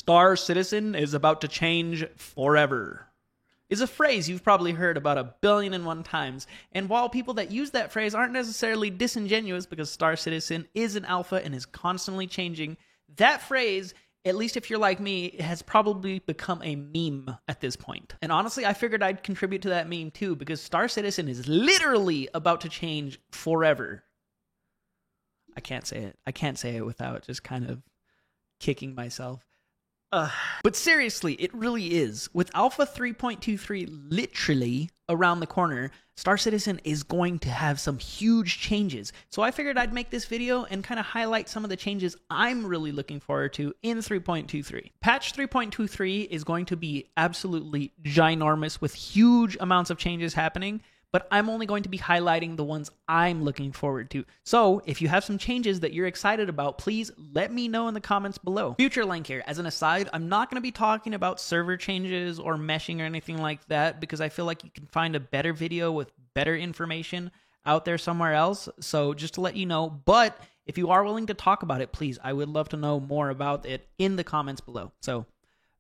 Star Citizen is about to change forever is a phrase you've probably heard about 1,000,000,001 times. And while people that use that phrase aren't necessarily disingenuous because Star Citizen is an alpha and is constantly changing, that phrase, at least if you're like me, has probably become a meme at this point. And honestly, I figured I'd contribute to that meme too, because Star Citizen is literally about to change forever. I can't say it. I can't say it without just kind of kicking myself. But seriously, it really is. With Alpha 3.23 literally around the corner, Star Citizen is going to have some huge changes. So I figured I'd make this video and kind of highlight some of the changes I'm really looking forward to in 3.23. Patch 3.23 is going to be absolutely ginormous with huge amounts of changes happening, but I'm only going to be highlighting the ones I'm looking forward to. So if you have some changes that you're excited about, please let me know in the comments below. Future link here. As an aside, I'm not going to be talking about server changes or meshing or anything like that because I feel like you can find a better video with better information out there somewhere else. So just to let you know, but if you are willing to talk about it, please, I would love to know more about it in the comments below. So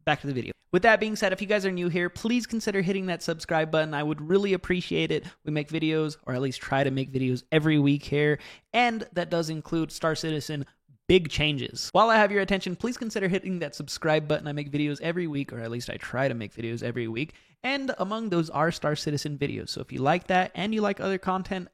back to the video. With that being said, if you guys are new here, please consider hitting that subscribe button. I would really appreciate it. We make videos, or at least try to make videos every week here, and that does include Star Citizen big changes. While I have your attention, please consider hitting that subscribe button. I make videos every week, or at least I try to make videos every week, and among those are Star Citizen videos. So if you like that and you like other content,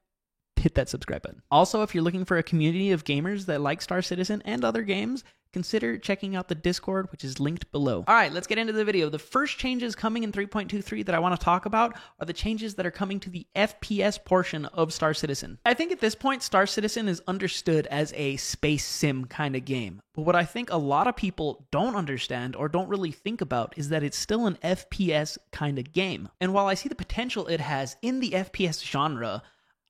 hit that subscribe button. Also, if you're looking for a community of gamers that like Star Citizen and other games, consider checking out the Discord, which is linked below. All right, let's get into the video. The first changes coming in 3.23 that I want to talk about are the changes that are coming to the FPS portion of Star Citizen. I think at this point, Star Citizen is understood as a space sim kind of game. But what I think a lot of people don't understand or don't really think about is that it's still an FPS kind of game. And while I see the potential it has in the FPS genre,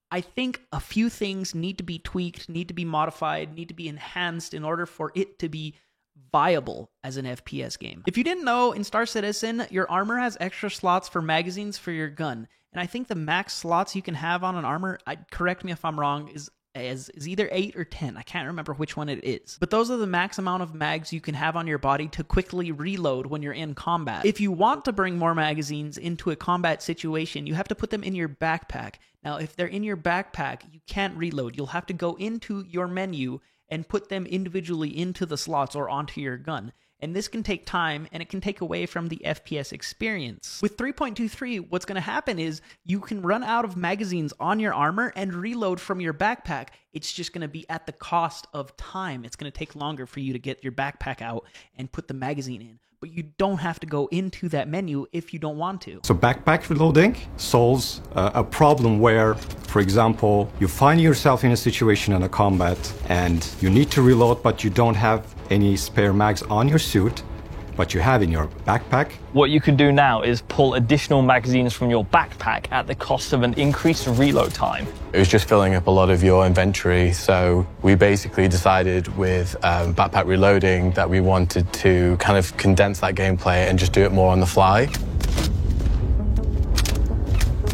I think a few things need to be tweaked, need to be modified, need to be enhanced in order for it to be viable as an FPS game. If you didn't know, in Star Citizen, your armor has extra slots for magazines for your gun. And I think the max slots you can have on an armor, correct me if I'm wrong, is either 8 or 10. I can't remember which one it is. But those are the max amount of mags you can have on your body to quickly reload when you're in combat. If you want to bring more magazines into a combat situation, you have to put them in your backpack. Now, if they're in your backpack, you can't reload. You'll have to go into your menu and put them individually into the slots or onto your gun. And this can take time, and it can take away from the FPS experience. With 3.23, what's going to happen is you can run out of magazines on your armor and reload from your backpack. It's just going to be at the cost of time. It's going to take longer for you to get your backpack out and put the magazine in. But you don't have to go into that menu if you don't want to. So backpack reloading solves a problem where, for example, you find yourself in a situation in a combat and you need to reload, but you don't have any spare mags on your suit, but you have in your backpack. What you can do now is pull additional magazines from your backpack at the cost of an increased reload time. It was just filling up a lot of your inventory, so we basically decided with backpack reloading that we wanted to kind of condense that gameplay and just do it more on the fly.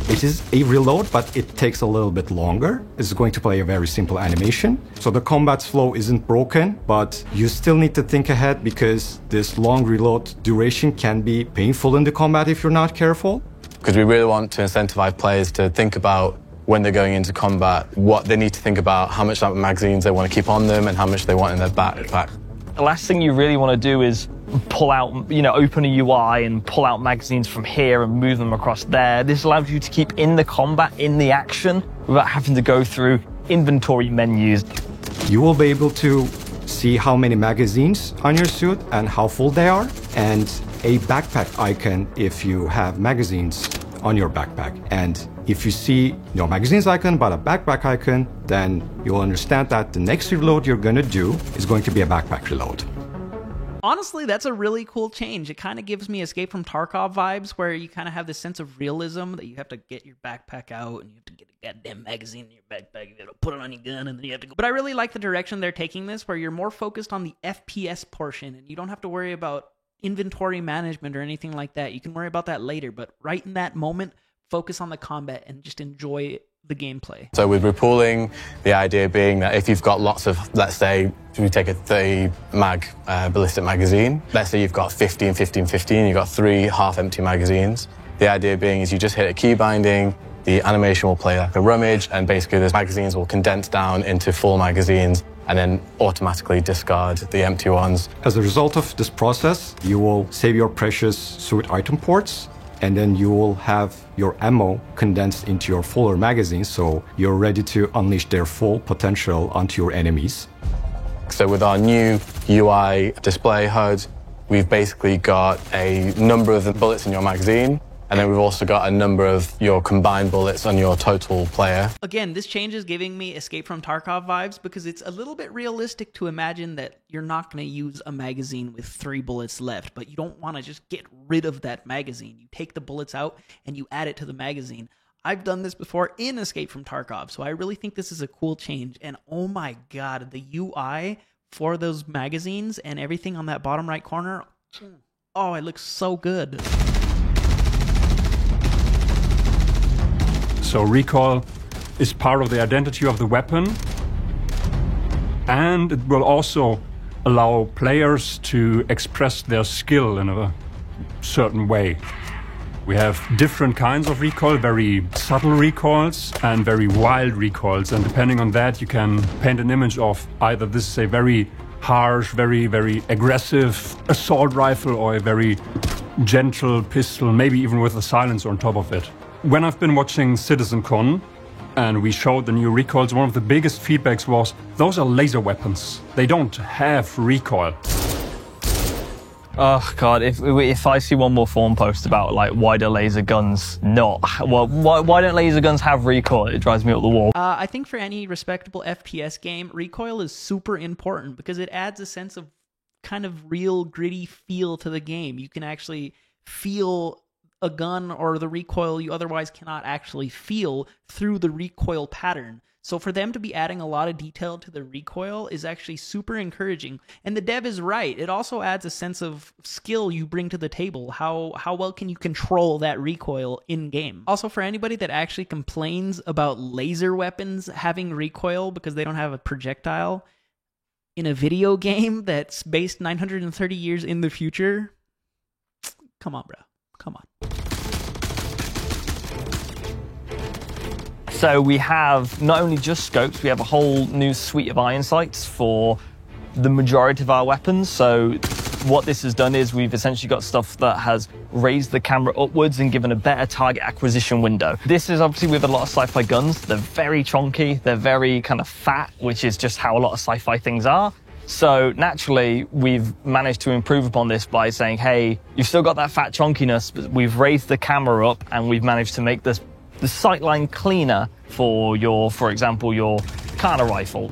It is a reload, but it takes a little bit longer. It's going to play a very simple animation. So the combat flow isn't broken, but you still need to think ahead because this long reload duration can be painful in the combat if you're not careful. Because we really want to incentivize players to think about when they're going into combat, what they need to think about, how much magazines they want to keep on them and how much they want in their backpack. The last thing you really want to do is pull out, open a UI and pull out magazines from here and move them across there. This allows you to keep in the combat, in the action, without having to go through inventory menus. You will be able to see how many magazines on your suit and how full they are, and a backpack icon if you have magazines on your backpack. And if you see no magazines icon but a backpack icon, then you'll understand that the next reload you're going to do is going to be a backpack reload. Honestly, that's a really cool change. It kind of gives me Escape from Tarkov vibes, where you kind of have this sense of realism that you have to get your backpack out and you have to get a goddamn magazine in your backpack. You gotta put it on your gun and then you have to go. But I really like the direction they're taking this, where you're more focused on the FPS portion and you don't have to worry about inventory management or anything like that. You can worry about that later, but right in that moment, focus on the combat and just enjoy the gameplay? So with repooling, the idea being that if you've got lots of, let's say, we take a 30 mag ballistic magazine, let's say you've got 15, 15, 15, you've got 3 half-empty magazines. The idea being is you just hit a key binding, the animation will play like a rummage, and basically those magazines will condense down into full magazines and then automatically discard the empty ones. As a result of this process, you will save your precious suit item ports, and then you will have your ammo condensed into your fuller magazine, so you're ready to unleash their full potential onto your enemies. So with our new UI display HUD, we've basically got a number of the bullets in your magazine, and then we've also got a number of your combined bullets on your total player. Again, this change is giving me Escape from Tarkov vibes because it's a little bit realistic to imagine that you're not going to use a magazine with 3 bullets left, but you don't want to just get rid of that magazine. You take the bullets out and you add it to the magazine. I've done this before in Escape from Tarkov, so I really think this is a cool change. And oh my god, the UI for those magazines and everything on that bottom right corner, oh, it looks so good. So recoil is part of the identity of the weapon, and it will also allow players to express their skill in a certain way. We have different kinds of recoil, very subtle recoils and very wild recoils, and depending on that you can paint an image of either this is a very harsh, very, very aggressive assault rifle or a very gentle pistol, maybe even with a silencer on top of it. When I've been watching CitizenCon and we showed the new recoils, one of the biggest feedbacks was, those are laser weapons. They don't have recoil. Oh god, if I see one more forum post about like why do laser guns not, well, why don't laser guns have recoil? It drives me up the wall. I think for any respectable FPS game, recoil is super important because it adds a sense of kind of real gritty feel to the game. You can actually feel a gun or the recoil you otherwise cannot actually feel through the recoil pattern. So for them to be adding a lot of detail to the recoil is actually super encouraging. And the dev is right. It also adds a sense of skill you bring to the table. How well can you control that recoil in-game? Also, for anybody that actually complains about laser weapons having recoil because they don't have a projectile in a video game that's based 930 years in the future, come on, bro. Come on. So we have not only just scopes, we have a whole new suite of iron sights for the majority of our weapons. So what this has done is we've essentially got stuff that has raised the camera upwards and given a better target acquisition window. This is obviously with a lot of sci-fi guns. They're very chonky, they're very kind of fat, which is just how a lot of sci-fi things are. So naturally, we've managed to improve upon this by saying, hey, you've still got that fat chonkiness, but we've raised the camera up and we've managed to make the sightline cleaner for your, for example, your Kana rifle.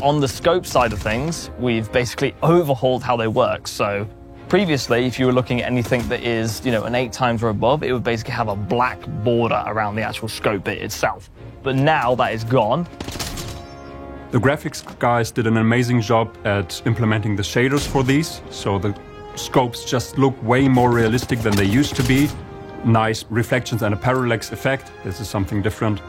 On the scope side of things, we've basically overhauled how they work. So previously, if you were looking at anything that is, you know, an 8 times or above, it would basically have a black border around the actual scope bit itself. But now that is gone. The graphics guys did an amazing job at implementing the shaders for these, so the scopes just look way more realistic than they used to be. Nice reflections and a parallax effect. This is something different.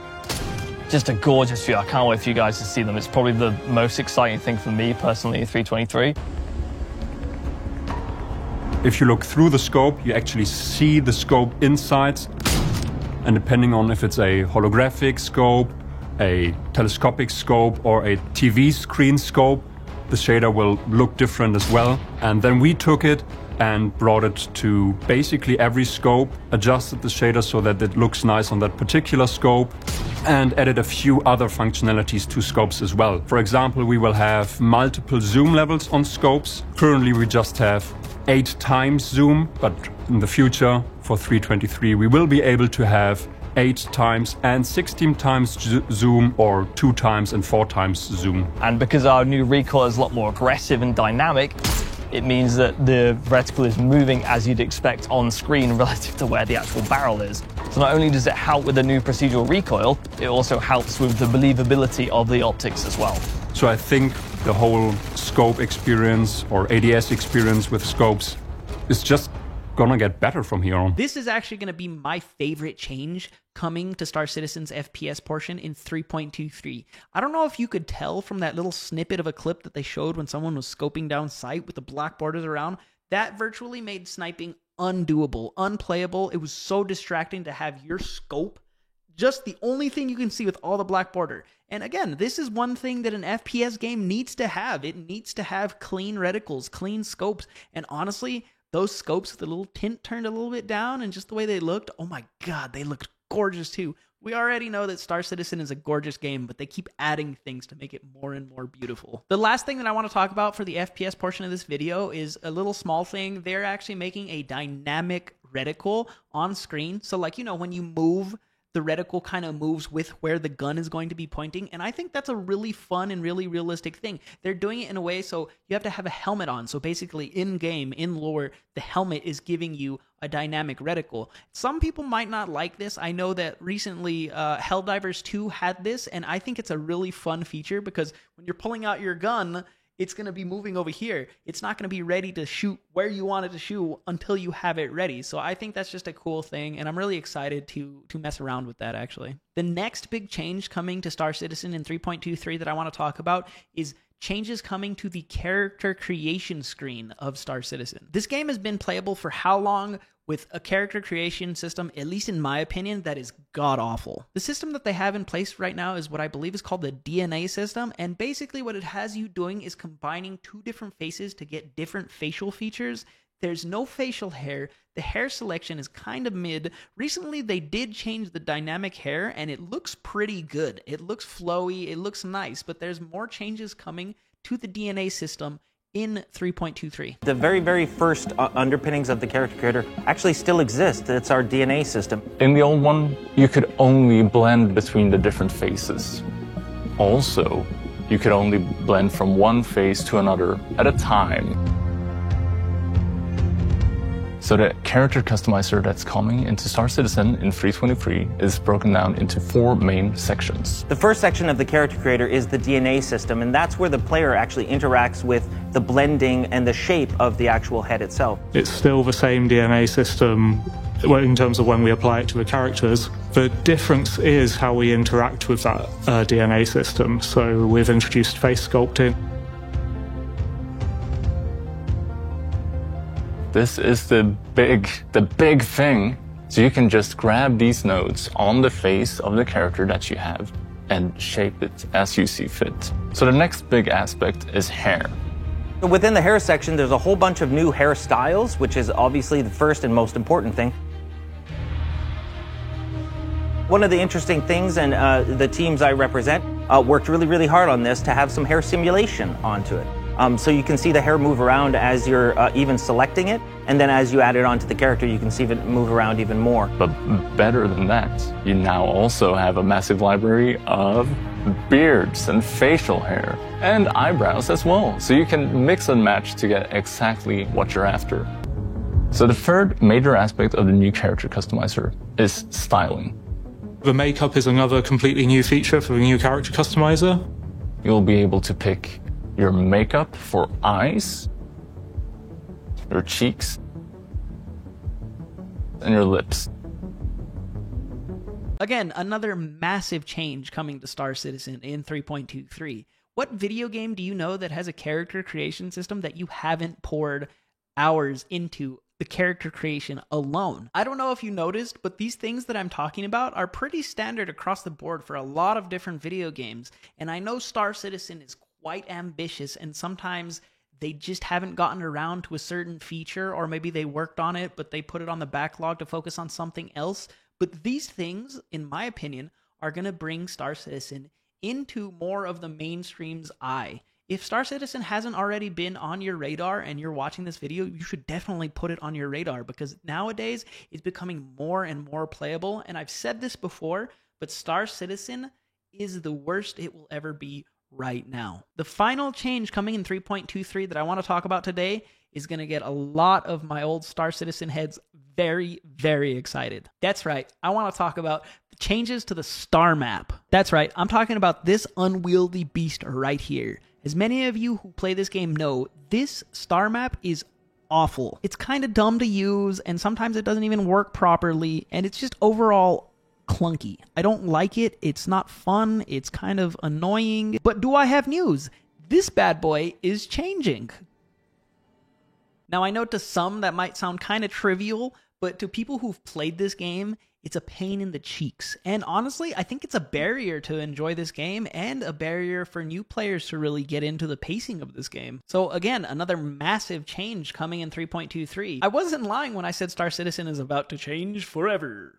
Just a gorgeous view. I can't wait for you guys to see them. It's probably the most exciting thing for me personally in 323. If you look through the scope, you actually see the scope inside. And depending on if it's a holographic scope, a telescopic scope, or a TV screen scope, the shader will look different as well. And then we took it and brought it to basically every scope, adjusted the shader so that it looks nice on that particular scope, and added a few other functionalities to scopes as well. For example, we will have multiple zoom levels on scopes. Currently we just have 8 times zoom, but in the future for 323 we will be able to have 8 times and 16 times zoom, or 2 times and 4 times zoom. And because our new recoil is a lot more aggressive and dynamic, it means that the reticle is moving as you'd expect on screen relative to where the actual barrel is. So not only does it help with the new procedural recoil, it also helps with the believability of the optics as well. So I think the whole scope experience or ADS experience with scopes is just gonna get better from here on. This is actually going to be my favorite change coming to Star Citizen's FPS portion in 3.23. I don't know if you could tell from that little snippet of a clip that they showed when someone was scoping down sight with the black borders around. That virtually made sniping undoable, unplayable. It was so distracting to have your scope just the only thing you can see with all the black border. And again, this is one thing that an FPS game needs to have. It needs to have clean reticles, clean scopes. And honestly, those scopes with the little tint turned a little bit down and just the way they looked, oh my God, they looked gorgeous too. We already know that Star Citizen is a gorgeous game, but they keep adding things to make it more and more beautiful. The last thing that I want to talk about for the FPS portion of this video is a little small thing. They're actually making a dynamic reticle on screen. So like, you know, when you move, the reticle kind of moves with where the gun is going to be pointing. And I think that's a really fun and really realistic thing. They're doing it in a way so you have to have a helmet on. So basically in-game, in lore, the helmet is giving you a dynamic reticle. Some people might not like this. I know that recently Helldivers 2 had this, and I think it's a really fun feature because when you're pulling out your gun, it's going to be moving over here. It's not going to be ready to shoot where you want it to shoot until you have it ready. So I think that's just a cool thing, and I'm really excited to mess around with that, actually. The next big change coming to Star Citizen in 3.23 that I want to talk about is changes coming to the character creation screen of Star Citizen. This game has been playable for how long? With a character creation system, at least in my opinion, that is god-awful. The system that they have in place right now is what I believe is called the DNA system, and basically what it has you doing is combining two different faces to get different facial features. There's no facial hair. The hair selection is kind of mid. Recently, they did change the dynamic hair, and it looks pretty good. It looks flowy, it looks nice, but there's more changes coming to the DNA system in 3.23. The very, very first underpinnings of the character creator actually still exist. It's our DNA system. In the old one, you could only blend between the different faces. Also, you could only blend from one face to another at a time. So the character customizer that's coming into Star Citizen in 3.23 is broken down into 4 main sections. The first section of the character creator is the DNA system, and that's where the player actually interacts with the blending and the shape of the actual head itself. It's still the same DNA system in terms of when we apply it to the characters. The difference is how we interact with that DNA system. So we've introduced face sculpting. This is the big thing. So you can just grab these nodes on the face of the character that you have and shape it as you see fit. So the next big aspect is hair. Within the hair section, there's a whole bunch of new hairstyles, which is obviously the first and most important thing. One of the interesting things, and the teams I represent worked really, really hard on this to have some hair simulation onto it. So you can see the hair move around as you're even selecting it, and then as you add it onto the character, you can see it move around even more. But better than that, you now also have a massive library of beards and facial hair, and eyebrows as well. So you can mix and match to get exactly what you're after. So the third major aspect of the new character customizer is styling. The makeup is another completely new feature for the new character customizer. You'll be able to pick your makeup for eyes, your cheeks, and your lips. Again, another massive change coming to Star Citizen in 3.23. What video game do you know that has a character creation system that you haven't poured hours into the character creation alone? I don't know if you noticed, but these things that I'm talking about are pretty standard across the board for a lot of different video games. And I know Star Citizen is quite ambitious, and sometimes they just haven't gotten around to a certain feature, or maybe they worked on it, but they put it on the backlog to focus on something else. But these things, in my opinion, are going to bring Star Citizen into more of the mainstream's eye. If Star Citizen hasn't already been on your radar and you're watching this video, you should definitely put it on your radar, because nowadays it's becoming more and more playable. And I've said this before, but Star Citizen is the worst it will ever be right now. The final change coming in 3.23 that I want to talk about today is going to get a lot of my old Star Citizen heads very, very excited. That's right. I want to talk about the changes to the star map. That's right. I'm talking about this unwieldy beast right here. As many of you who play this game know, this star map is awful. It's kind of dumb to use, and sometimes it doesn't even work properly, and it's just overall clunky. I don't like it. It's not fun. It's kind of annoying. But do I have news? This bad boy is changing. Now, I know to some that might sound kind of trivial, but to people who've played this game, it's a pain in the cheeks. And honestly, I think it's a barrier to enjoy this game and a barrier for new players to really get into the pacing of this game. So again, another massive change coming in 3.23. I wasn't lying when I said Star Citizen is about to change forever.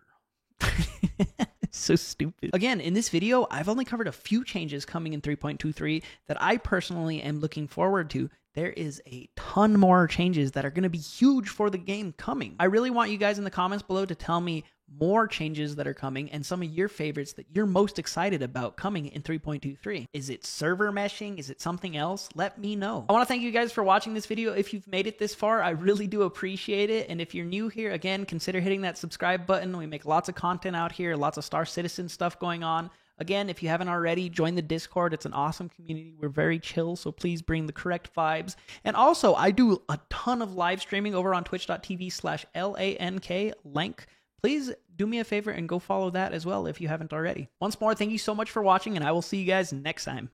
So stupid. Again, in this video, I've only covered a few changes coming in 3.23 that I personally am looking forward to. There is a ton more changes that are going to be huge for the game coming. I really want you guys in the comments below to tell me more changes that are coming and some of your favorites that you're most excited about coming in 3.23. Is it server meshing? Is it something else? Let me know. I want to thank you guys for watching this video. If you've made it this far, I really do appreciate it. And if you're new here, again, consider hitting that subscribe button. We make lots of content out here, lots of Star Citizen stuff going on. Again, if you haven't already, join the Discord. It's an awesome community. We're very chill, so please bring the correct vibes. And also, I do a ton of live streaming over on twitch.tv/LANK. Please do me a favor and go follow that as well if you haven't already. Once more, thank you so much for watching, and I will see you guys next time.